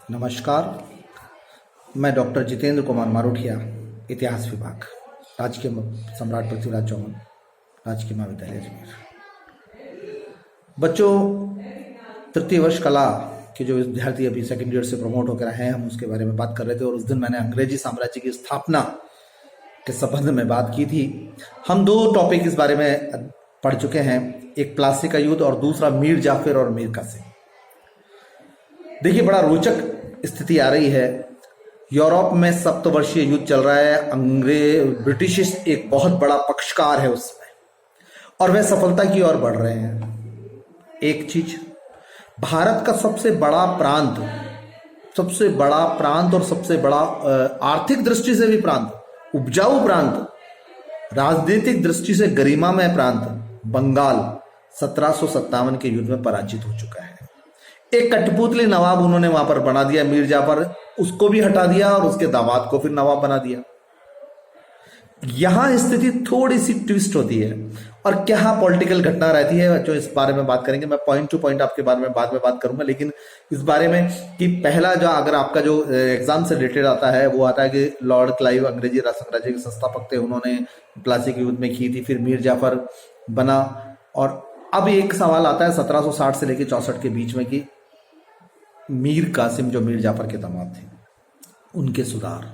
नमस्कार। मैं डॉक्टर जितेंद्र कुमार मारोठिया, इतिहास विभाग, राजकीय सम्राट पृथ्वीराज चौहान राजकीय महाविद्यालय अजमेर। बच्चों, तृतीय वर्ष कला के जो विद्यार्थी अभी सेकेंड ईयर से प्रमोट होकर आए हैं, हम उसके बारे में बात कर रहे थे और उस दिन मैंने अंग्रेजी साम्राज्य की स्थापना के संबंध में बात की थी। हम दो टॉपिक इस बारे में पढ़ चुके हैं, एक प्लासी का युद्ध और दूसरा मीर जाफर और मीर कासिम। देखिए, बड़ा रोचक स्थिति आ रही है। यूरोप में सप्तवर्षीय युद्ध चल रहा है। ब्रिटिश एक बहुत बड़ा पक्षकार है उसमें, और वह सफलता की ओर बढ़ रहे हैं। एक चीज, भारत का सबसे बड़ा प्रांत और सबसे बड़ा आर्थिक दृष्टि से भी प्रांत, उपजाऊ प्रांत, राजनीतिक दृष्टि से गरिमामय प्रांत बंगाल 1757 के युद्ध में पराजित हो चुका है। एक कठपुतली नवाब उन्होंने वहां पर बना दिया, मीर जाफर, उसको भी हटा दिया और उसके दामाद को फिर नवाब बना दिया। यहां स्थिति थोड़ी सी ट्विस्ट होती है और क्या पॉलिटिकल घटना रहती है जो इस बारे में बात करेंगे। मैं पॉइंट टू पॉइंट आपके बारे में बाद में बात करूंगा, लेकिन इस बारे में कि पहला जो अगर आपका जो एग्जाम से रिलेटेड आता है वो आता है कि लॉर्ड क्लाइव अंग्रेजी राज साम्राज्य के संस्थापक थे, उन्होंने प्लासी के युद्ध में की थी, फिर मीर जाफर बना। और अब एक सवाल आता है 1760 से लेकर 64 के बीच में कि मीर कासिम जो मीर जाफर के दामाद थे, उनके सुधार।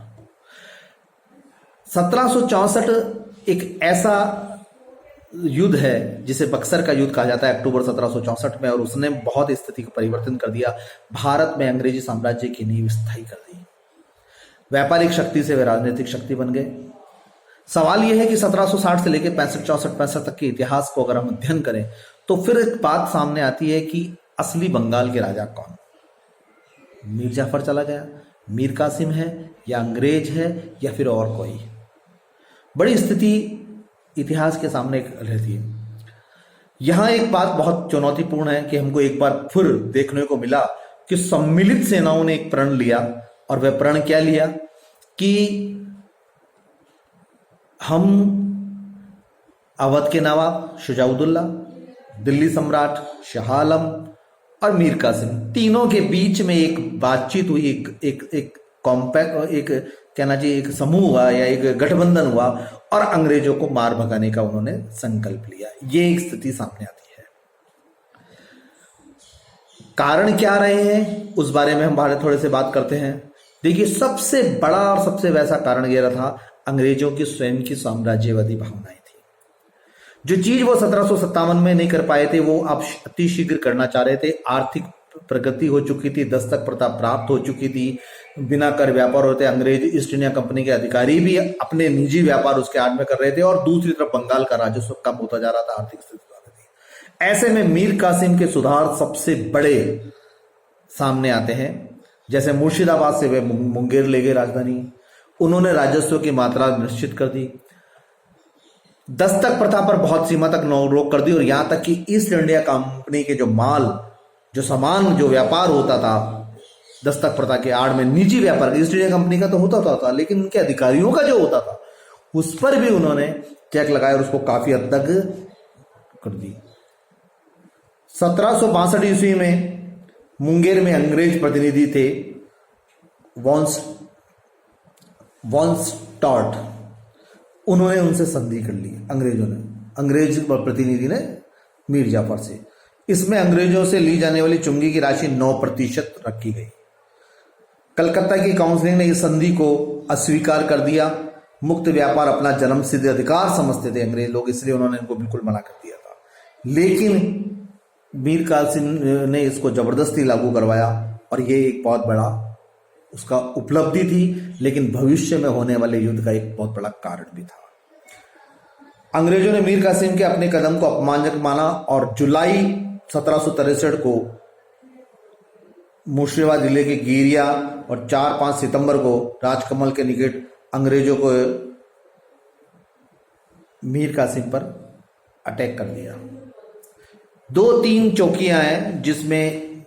1764 एक ऐसा युद्ध है जिसे बक्सर का युद्ध कहा जाता है, अक्टूबर 1764 में, और उसने बहुत स्थिति को परिवर्तन कर दिया। भारत में अंग्रेजी साम्राज्य की नींव स्थायी कर दी। व्यापारिक शक्ति से वे राजनीतिक शक्ति बन गए। सवाल यह है कि 1760 से लेकर 65 तक के इतिहास को अगर हम अध्ययन करें तो फिर एक बात सामने आती है कि असली बंगाल के राजा कौन? मीर जाफर चला गया, मीर कासिम है, या अंग्रेज है, या फिर और कोई? बड़ी स्थिति इतिहास के सामने रहती है। यहां एक बात बहुत चुनौतीपूर्ण है कि हमको एक बार फिर देखने को मिला कि सम्मिलित सेनाओं ने एक प्रण लिया, और वह प्रण क्या लिया कि हम अवध के नवाब शुजाउद्दौला, दिल्ली सम्राट शाह आलम और मीर कासिम, तीनों के बीच में एक बातचीत हुई, एक कॉम्पैक्ट, एक कहना चाहिए एक समूह हुआ या एक गठबंधन हुआ, और अंग्रेजों को मार भगाने का उन्होंने संकल्प लिया। ये एक स्थिति सामने आती है। कारण क्या रहे हैं उस बारे में हम थोड़े से बात करते हैं। देखिए, सबसे बड़ा और सबसे वैसा कारण यह था अंग्रेजों की स्वयं की साम्राज्यवादी भावनाएं थी। जो चीज वो 1757 में नहीं कर पाए थे, वो अब अति शीघ्र करना चाह रहे थे। आर्थिक प्रगति हो चुकी थी, दस्तक प्रथा प्राप्त हो चुकी थी, बिना कर व्यापार होते अंग्रेज ईस्ट इंडिया कंपनी के अधिकारी भी अपने निजी व्यापार उसके आड़ में कर रहे थे, और दूसरी तरफ बंगाल का राजस्व कम होता जा रहा था, आर्थिक स्थिति। ऐसे में मीर कासिम के सुधार सबसे बड़े सामने आते हैं। जैसे मुर्शिदाबाद से वे मुंगेर ले गए राजधानी, उन्होंने राजस्व की मात्रा निश्चित कर दी, दस्तक प्रथा पर बहुत सीमा तक रोक कर दी, और यहां तक कि ईस्ट इंडिया कंपनी के जो माल, जो सामान, जो व्यापार होता था दस्तक प्रथा के आड़ में, निजी व्यापार ईस्ट इंडिया कंपनी का तो होता था, लेकिन उनके अधिकारियों का जो होता था उस पर भी उन्होंने चेक लगाया और उसको काफी हद तक कर दी। 1762 ईस्वी में मुंगेर में अंग्रेज प्रतिनिधि थे वॉन्स्टॉट, उन्होंने उनसे संधि कर ली। अंग्रेज प्रतिनिधि ने मीर जाफर से। इसमें अंग्रेजों से ली जाने वाली चुंगी की राशि 9% रखी गई। कलकत्ता की काउंसिल ने इस संधि को अस्वीकार कर दिया। मुक्त व्यापार अपना जन्म सिद्ध अधिकार समझते थे अंग्रेज लोग, इसलिए उन्होंने इनको बिल्कुल मना कर दिया था। लेकिन मीर कासिम ने इसको जबरदस्ती लागू करवाया, और ये एक बहुत बड़ा उसका उपलब्धि थी, लेकिन भविष्य में होने वाले युद्ध का एक बहुत बड़ा कारण भी था। अंग्रेजों ने मीर कासिम के अपने कदम को अपमानजनक माना, और जुलाई 1763 को मुर्शिदाबाद जिले के गिरिया और 4-5 सितंबर को राजकमल के निकट अंग्रेजों को मीर कासिम पर अटैक कर दिया। 2-3 चौकियां हैं जिसमें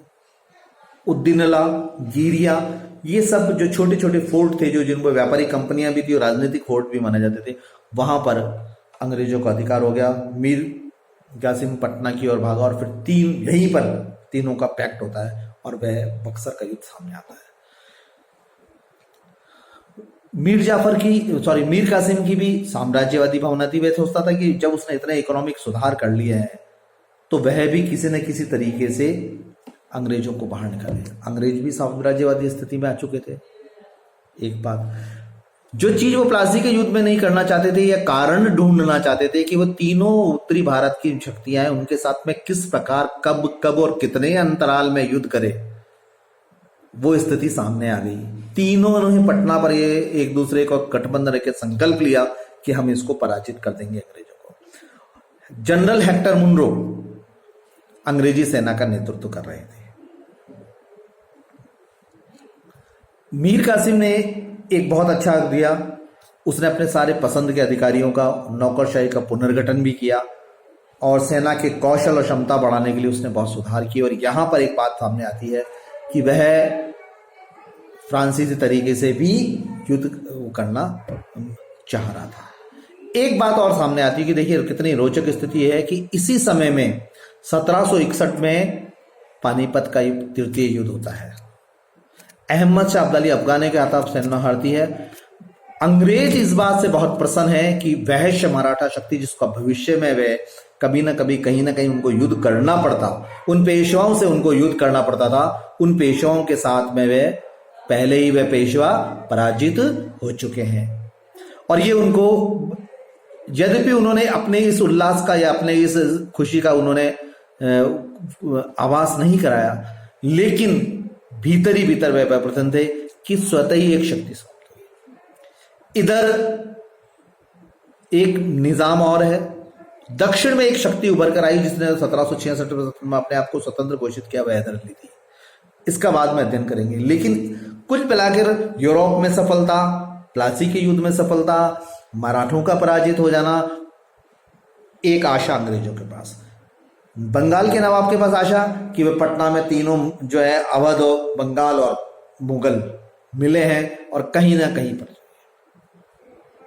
उद्दीनला, गिरिया, ये सब जो छोटे छोटे फोर्ट थे, जो जिनमें व्यापारिक कंपनियां भी थी और राजनीतिक फोर्ट भी माने जाते थे, वहां पर अंग्रेजों का अधिकार हो गया। मीर कासिम पटना की ओर भागा, और फिर यहीं पर तीनों का पैक्ट होता है और वह बक्सर का युद्ध सामने आता है। मीर कासिम की भी साम्राज्यवादी भावना थी। वह सोचता था कि जब उसने इतने इकोनॉमिक सुधार कर लिए हैं तो वह भी किसी न किसी तरीके से अंग्रेजों को बाहर निकाले। अंग्रेज भी साम्राज्यवादी स्थिति में आ चुके थे। एक बात, जो चीज वो प्लासी के युद्ध में नहीं करना चाहते थे या कारण ढूंढना चाहते थे कि वो तीनों उत्तरी भारत की शक्तियां हैं उनके साथ में किस प्रकार कब कब और कितने अंतराल में युद्ध करे, वो स्थिति सामने आ गई। तीनों ने पटना पर ये एक दूसरे को गठबंधन रख के संकल्प लिया कि हम इसको पराजित कर देंगे अंग्रेजों को। जनरल हेक्टर मुनरो अंग्रेजी सेना का नेतृत्व कर रहे थे। मीर कासिम ने एक बहुत अच्छा दिया, उसने अपने सारे पसंद के अधिकारियों का नौकरशाही का पुनर्गठन भी किया और सेना के कौशल और क्षमता बढ़ाने के लिए उसने बहुत सुधार किए। और यहां पर एक बात सामने आती है कि वह फ्रांसीसी तरीके से भी युद्ध करना चाह रहा था। एक बात और सामने आती है कि देखिए कितनी रोचक स्थिति है कि इसी समय में 1761 में पानीपत का तृतीय युद्ध होता है। अहमद शाह अब्दाली अफगाने के हाथ सेना हारती है। अंग्रेज इस बात से बहुत प्रसन्न है कि वैश्य मराठा शक्ति जिसका भविष्य में वे कभी ना कभी कहीं ना कहीं उनको युद्ध करना पड़ता, उन पेशवाओं से उनको युद्ध करना पड़ता था, उन पेशवाओं के साथ में वे पहले ही वे पेशवा पराजित हो चुके हैं। और ये उनको, यद्यपि उन्होंने अपने इस उल्लास का या अपने इस खुशी का उन्होंने आभास नहीं कराया, लेकिन भीतर ही भीतर वे प्रसन्न थे कि स्वतः ही एक शक्ति समाप्त हुई। इधर एक निजाम और है, दक्षिण में एक शक्ति उभर कर आई जिसने 1766 में अपने आप को स्वतंत्र घोषित किया, वह हैदर अली थी। इसका बाद में अध्ययन करेंगे। लेकिन कुल मिलाकर यूरोप में सफलता, प्लासी के युद्ध में सफलता, मराठों का पराजित हो जाना, एक आशा अंग्रेजों के पास, बंगाल के नवाब के पास आशा कि वे पटना में तीनों जो है अवध और बंगाल और मुगल मिले हैं और कहीं ना कहीं पर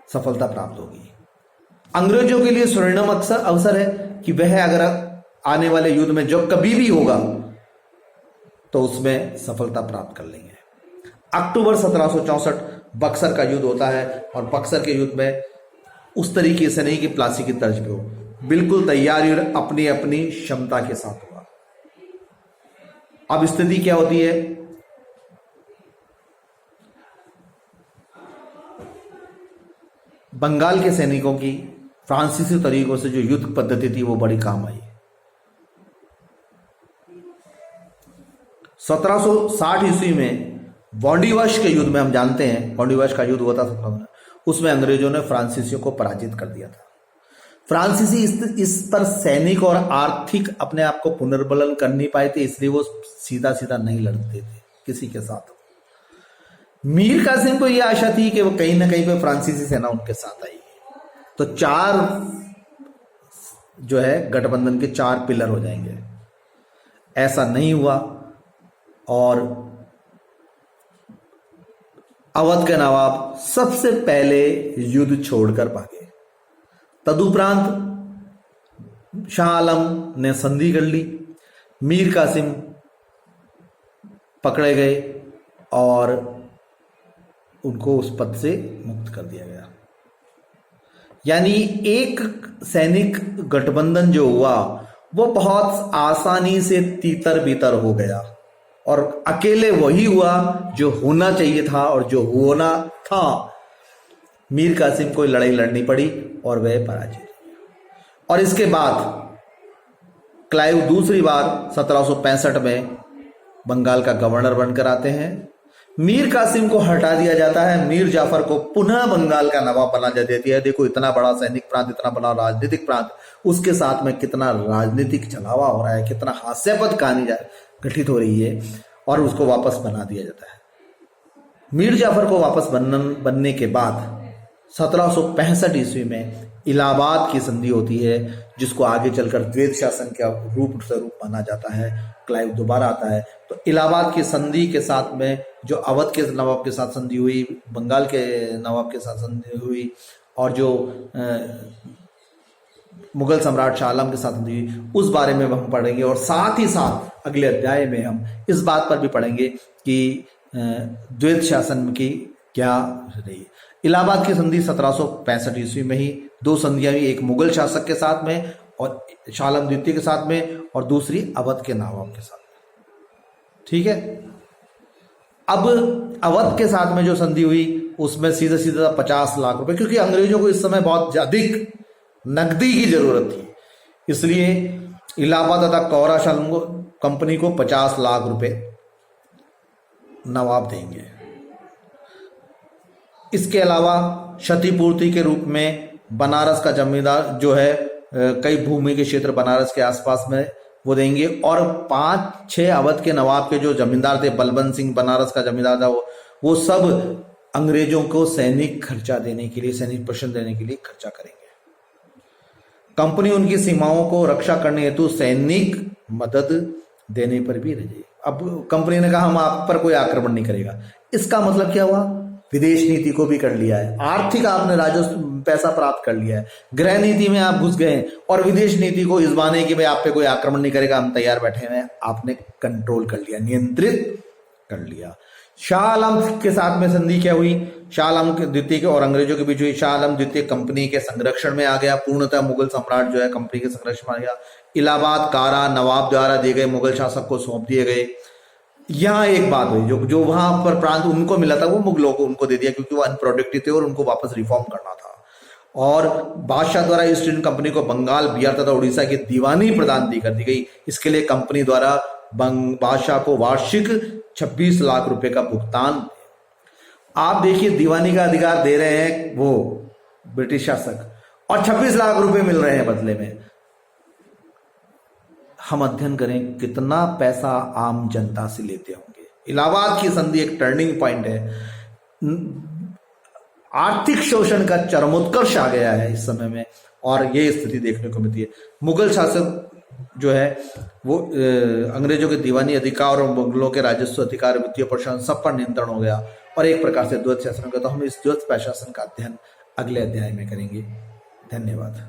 सफलता प्राप्त होगी। अंग्रेजों के लिए स्वर्णिम अवसर है कि वह अगर आने वाले युद्ध में जो कभी भी होगा तो उसमें सफलता प्राप्त कर लेंगे। अक्टूबर 1764 बक्सर का युद्ध होता है और बक्सर के युद्ध में उस तरीके से नहीं कि प्लासी की तर्ज पे हो, बिल्कुल तैयारी और अपनी अपनी क्षमता के साथ हुआ। अब स्थिति क्या होती है, बंगाल के सैनिकों की फ्रांसीसी तरीकों से जो युद्ध पद्धति थी वो बड़ी काम आई। 1760 ईस्वी में बॉन्डीवाश के युद्ध में, हम जानते हैं बॉन्डीवाश का युद्ध हुआ था 17 में, उसमें अंग्रेजों ने फ्रांसीसियों को पराजित कर दिया था। फ्रांसीसी इस पर सैनिक और आर्थिक अपने आप को पुनर्बलन कर नहीं पाए थे, इसलिए वो सीधा सीधा नहीं लड़ते थे किसी के साथ। मीर कासिम को यह आशा थी कि वो कहीं ना कहीं पे फ्रांसीसी सेना उनके साथ आएगी, तो चार जो है गठबंधन के चार पिलर हो जाएंगे। ऐसा नहीं हुआ और अवध के नवाब सबसे पहले युद्ध छोड़कर भागे। तदुपरांत शाह आलम ने संधि कर ली, मीर कासिम पकड़े गए और उनको उस पद से मुक्त कर दिया गया। यानी एक सैनिक गठबंधन जो हुआ वो बहुत आसानी से तीतर बीतर हो गया और अकेले वही हुआ जो होना चाहिए था और जो होना था। मीर कासिम को लड़ाई लड़नी पड़ी और वह पराजित हुए। और इसके बाद क्लाइव दूसरी बार 1765 में बंगाल का गवर्नर बनकर आते हैं। मीर कासिम को हटा दिया जाता है, मीर जाफर को पुनः बंगाल का नवाब बना देती है। देखो इतना बड़ा सैनिक प्रांत, इतना बड़ा राजनीतिक प्रांत, उसके साथ में कितना राजनीतिक चलावा हो रहा है, कितना हास्यास्पद कहानी गठित हो रही है और उसको वापस बना दिया जाता है। मीर जाफर को वापस बनने के बाद 1765 ईस्वी में इलाहाबाद की संधि होती है, जिसको आगे चलकर द्वैत शासन का रूप माना जाता है। क्लाइव दोबारा आता है तो इलाहाबाद की संधि के साथ में जो अवध के नवाब के साथ संधि हुई, बंगाल के नवाब के साथ संधि हुई और जो मुगल सम्राट शाह आलम के साथ संधि हुई, उस बारे में हम पढ़ेंगे। और साथ ही साथ अगले अध्याय में हम इस बात पर भी पढ़ेंगे कि द्वैत शासन की क्या रही। इलाहाबाद की संधि 1765 ईस्वी में ही, दो संधियां हुई, एक मुगल शासक के साथ में और शाह आलम द्वितीय के साथ में, और दूसरी अवध के नवाब के साथ में। ठीक है। अब अवध के साथ में जो संधि हुई उसमें सीधे सीधे 50 लाख रुपए, क्योंकि अंग्रेजों को इस समय बहुत अधिक नकदी की जरूरत थी, इसलिए इलाहाबाद तथा कौरा शाह कंपनी को 50 लाख रुपए नवाब देंगे। इसके अलावा क्षतिपूर्ति के रूप में बनारस का जमींदार जो है कई भूमि के क्षेत्र बनारस के आसपास में वो देंगे, और 5-6 अवध के नवाब के जो जमींदार थे, बलबंत सिंह बनारस का जमींदार था, वो सब अंग्रेजों को सैनिक खर्चा देने के लिए, सैनिक प्रश्न देने के लिए खर्चा करेंगे। कंपनी उनकी सीमाओं को रक्षा करने हेतु सैनिक मदद देने पर भी रही। अब कंपनी ने कहा हम आप पर कोई आक्रमण नहीं करेगा। इसका मतलब क्या हुआ, विदेश नीति को भी कर लिया है, आर्थिक आपने राजस्व पैसा प्राप्त कर लिया है, गृह नीति में आप घुस गए और विदेश नीति को इस बहाने कि भाई आप पे कोई आक्रमण नहीं करेगा, हम तैयार बैठे हैं, आपने कंट्रोल कर लिया, नियंत्रित कर लिया। शाह आलम के साथ में संधि क्या हुई, शाह आलम द्वितीय के और अंग्रेजों के बीच हुई। शाह आलम द्वितीय कंपनी के संरक्षण में आ गया, पूर्णतः मुगल सम्राट जो है कंपनी के संरक्षण में आ गया। इलाहाबाद कारा नवाब द्वारा दिए गए मुगल शासक को सौंप दिए गए। यहाँ एक बात हुई, जो वहां पर प्रांत उनको मिला था वो मुगलों को उनको दे दिया, क्योंकि वो अनप्रोडक्टिव थे और उनको वापस रिफॉर्म करना था। और बादशाह द्वारा ईस्ट इंडियन कंपनी को बंगाल, बिहार तथा उड़ीसा की दीवानी प्रदान कर दी गई। इसके लिए कंपनी द्वारा बादशाह को वार्षिक 26 लाख रुपए का भुगतान। आप देखिए, दीवानी का अधिकार दे रहे हैं वो ब्रिटिश शासक और 26 लाख रुपए मिल रहे हैं बदले में। हम अध्ययन करें कितना पैसा आम जनता से लेते होंगे। इलाहाबाद की संधि एक टर्निंग पॉइंट है। आर्थिक शोषण का चरमोत्कर्ष आ गया है इस समय में, और ये स्थिति देखने को मिलती है। मुगल शासक जो है वो अंग्रेजों के दीवानी अधिकार और मुगलों के राजस्व अधिकार, वित्तीय प्रशासन, सब पर नियंत्रण हो गया और एक प्रकार से द्वैत शासन हो गया। तो हम इस द्वैत प्रशासन का अध्ययन अगले अध्याय में करेंगे। धन्यवाद।